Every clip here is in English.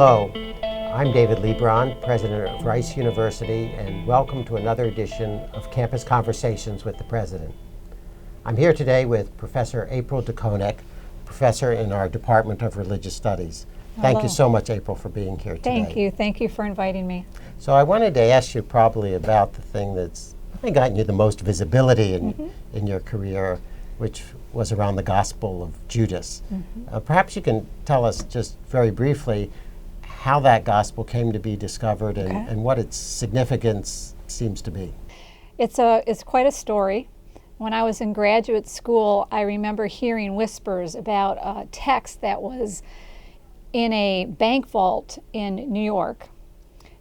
Hello, I'm David Leebron, President of Rice University, and welcome to another edition of Campus Conversations with the President. I'm here today with Professor April DeConick, professor in our Department of Religious Studies. Thank you so much, April, for being here today. Thank you for inviting me. So I wanted to ask you probably about the thing that's gotten you the most visibility in your career, which was around the Gospel of Judas. Perhaps you can tell us just very briefly how that gospel came to be discovered and what its significance seems to be. It's quite a story. When I was in graduate school, I remember hearing whispers about a text that was in a bank vault in New York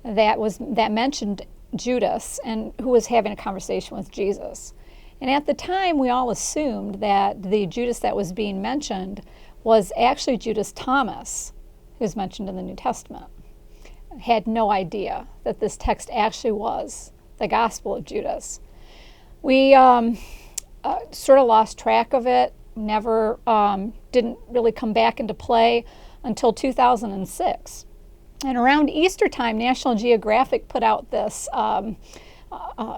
that mentioned Judas and who was having a conversation with Jesus. And at the time, we all assumed that the Judas that was being mentioned was actually Judas Thomas, who's mentioned in the New Testament. I had no idea that this text actually was the Gospel of Judas. We sort of lost track of it, never didn't really come back into play until 2006. And around Easter time, National Geographic put out this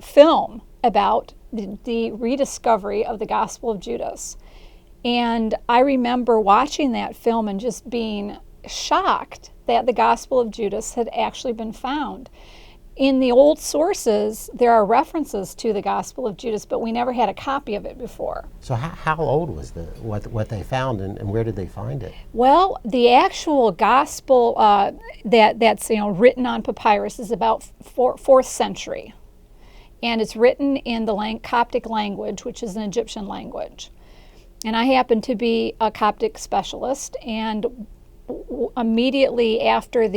film about the rediscovery of the Gospel of Judas. And I remember watching that film and just being shocked that the Gospel of Judas had actually been found. In the old sources, there are references to the Gospel of Judas, but we never had a copy of it before. So how old was what they found, and where did they find it? Well, the actual Gospel that's written on papyrus is about 4th century, and it's written in the Coptic language, which is an Egyptian language. And I happen to be a Coptic specialist, and immediately after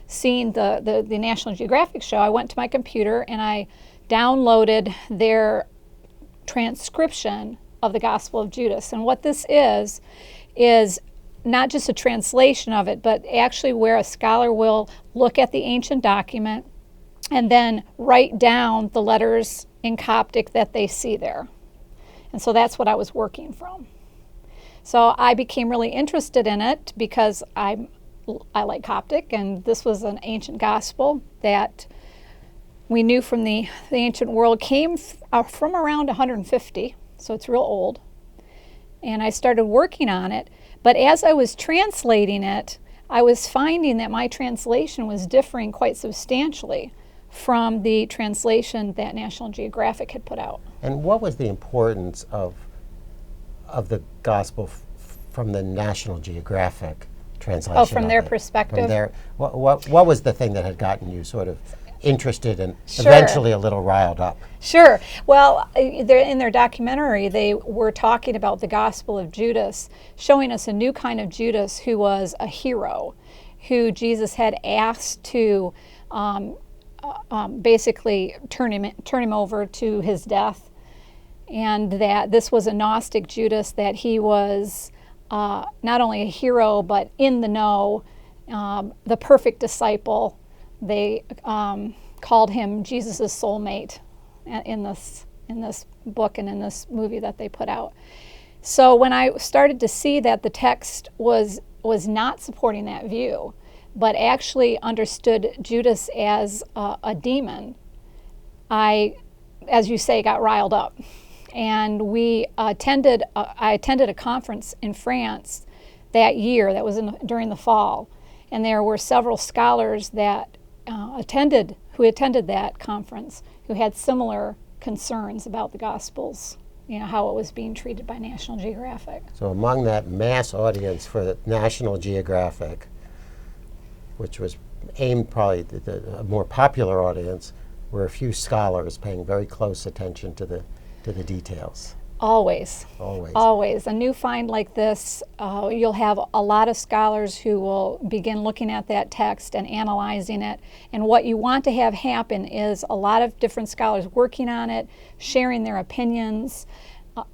seeing the National Geographic show, I went to my computer and I downloaded their transcription of the Gospel of Judas. And what this is not just a translation of it, but actually where a scholar will look at the ancient document and then write down the letters in Coptic that they see there. And so that's what I was working from. So I became really interested in it because I like Coptic, and this was an ancient gospel that we knew from the ancient world came from around 150, so it's real old. And I started working on it, but as I was translating it, I was finding that my translation was differing quite substantially from the translation that National Geographic had put out. And what was the importance of the gospel from the National Geographic translation? Oh, from their perspective? What was the thing that had gotten you sort of interested and eventually a little riled up? Sure. Well, in their documentary, they were talking about the Gospel of Judas, showing us a new kind of Judas who was a hero, who Jesus had asked to basically turn him over to his death, and that this was a Gnostic Judas, that he was not only a hero, but in the know, the perfect disciple. They called him Jesus' soulmate in this book and in this movie that they put out. So when I started to see that the text was not supporting that view, but actually understood Judas as a demon, I, as you say, got riled up. And I attended a conference in France that year, that was during the fall, and there were several scholars that attended that conference who had similar concerns about the Gospels, how it was being treated by National Geographic. So among that mass audience for the National Geographic, which was aimed probably at a more popular audience, were a few scholars paying very close attention to the details. Always. A new find like this, you'll have a lot of scholars who will begin looking at that text and analyzing it. And what you want to have happen is a lot of different scholars working on it, sharing their opinions,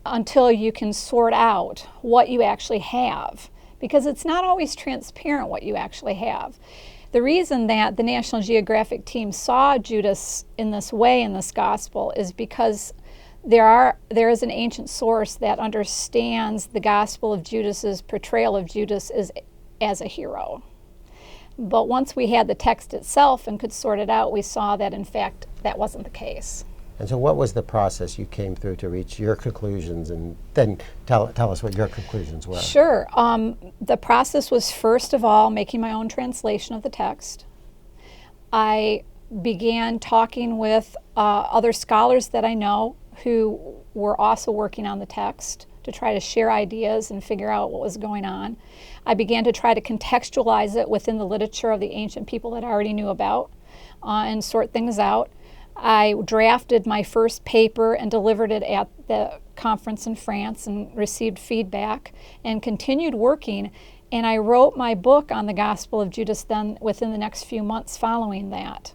until you can sort out what you actually have. Because it's not always transparent what you actually have. The reason that the National Geographic team saw Judas in this way in this gospel is because there is an ancient source that understands the Gospel of Judas's portrayal of Judas as a hero. But once we had the text itself and could sort it out, we saw that, in fact, that wasn't the case. And so what was the process you came through to reach your conclusions? And then tell us what your conclusions were. Sure. The process was, first of all, making my own translation of the text. I began talking with other scholars that I know who were also working on the text to try to share ideas and figure out what was going on. I began to try to contextualize it within the literature of the ancient people that I already knew about and sort things out. I drafted my first paper and delivered it at the conference in France and received feedback and continued working. And I wrote my book on the Gospel of Judas then within the next few months following that.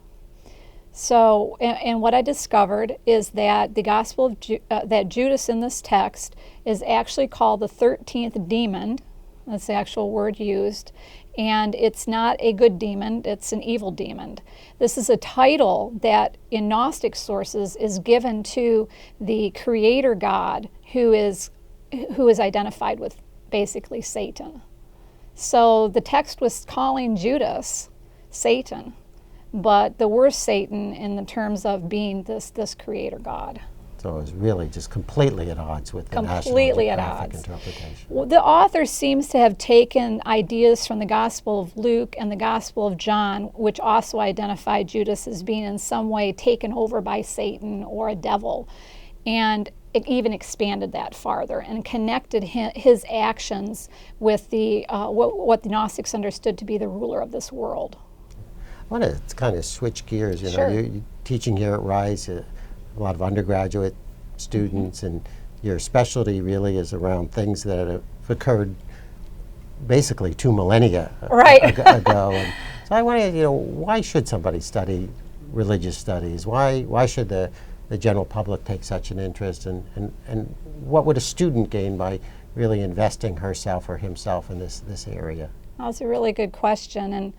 So, and what I discovered is that the Gospel of that Judas in this text is actually called the 13th Demon. That's the actual word used. And it's not a good demon, it's an evil demon. This is a title that in Gnostic sources is given to the creator God who is identified with basically Satan. So the text was calling Judas Satan, but the worst Satan in the terms of being this creator God. So it was really just completely at odds with the National Geographic interpretation. Well, the author seems to have taken ideas from the Gospel of Luke and the Gospel of John, which also identified Judas as being in some way taken over by Satan or a devil, and it even expanded that farther and connected his actions with the what the Gnostics understood to be the ruler of this world. I want to kind of switch gears. Sure. You're teaching here at Rice. A lot of undergraduate students, and your specialty really is around things that have occurred basically 2 millennia ago. And so I wanted, why should somebody study religious studies? Why should the general public take such an interest? And what would a student gain by really investing herself or himself in this area? That's a really good question, and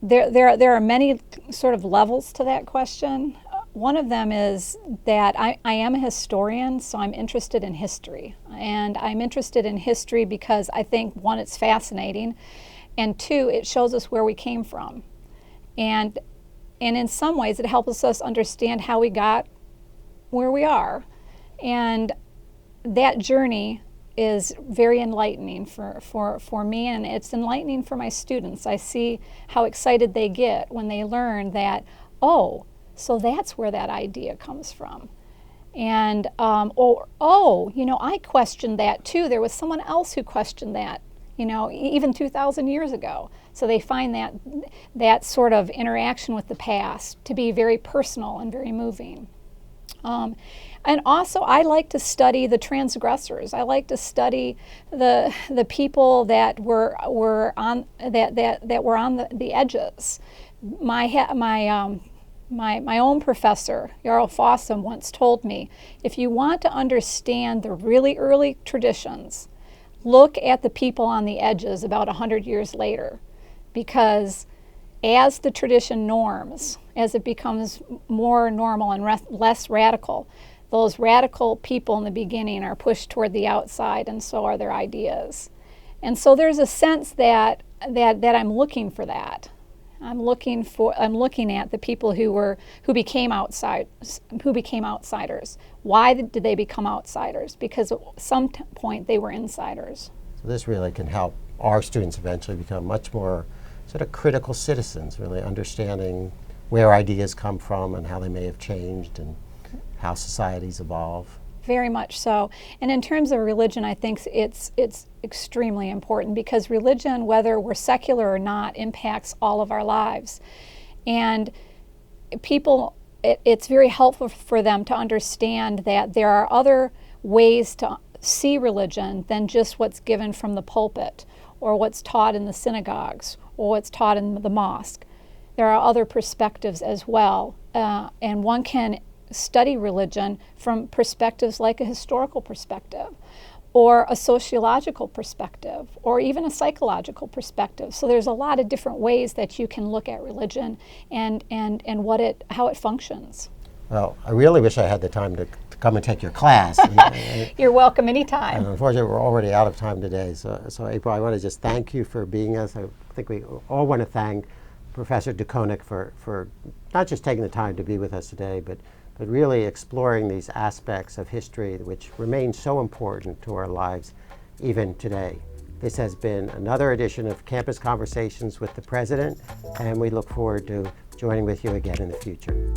there are many sort of levels to that question. One of them is that I am a historian, so I'm interested in history. And I'm interested in history because I think, one, it's fascinating, and two, it shows us where we came from. And in some ways, it helps us understand how we got where we are. And that journey is very enlightening for me, and it's enlightening for my students. I see how excited they get when they learn that, so that's where that idea comes from. And, I questioned that too. There was someone else who questioned that, even 2,000 years ago. So they find that sort of interaction with the past to be very personal and very moving. And also, I like to study the transgressors. I like to study the people that were on the edges. My own professor, Jarl Fossum, once told me, if you want to understand the really early traditions, look at the people on the edges about 100 years later, because as the tradition norms, as it becomes more normal and less radical, those radical people in the beginning are pushed toward the outside, and so are their ideas. And so there's a sense that I'm looking for that. I'm looking at the people who became outsiders. Why did they become outsiders? Because at some point they were insiders. So this really can help our students eventually become much more sort of critical citizens, really understanding where ideas come from and how they may have changed and how societies evolve. Very much so. And in terms of religion, I think it's extremely important, because religion, whether we're secular or not, impacts all of our lives. And people, it's very helpful for them to understand that there are other ways to see religion than just what's given from the pulpit or what's taught in the synagogues or what's taught in the mosque. There are other perspectives as well, and one can study religion from perspectives like a historical perspective or a sociological perspective or even a psychological perspective. So there's a lot of different ways that you can look at religion and how it functions. Well, I really wish I had the time to come and take your class. You're welcome anytime. Unfortunately, we're already out of time today. So April, I want to just thank you for being us. I think we all want to thank Professor DeConick for not just taking the time to be with us today, but really exploring these aspects of history which remain so important to our lives even today. This has been another edition of Campus Conversations with the President, and we look forward to joining with you again in the future.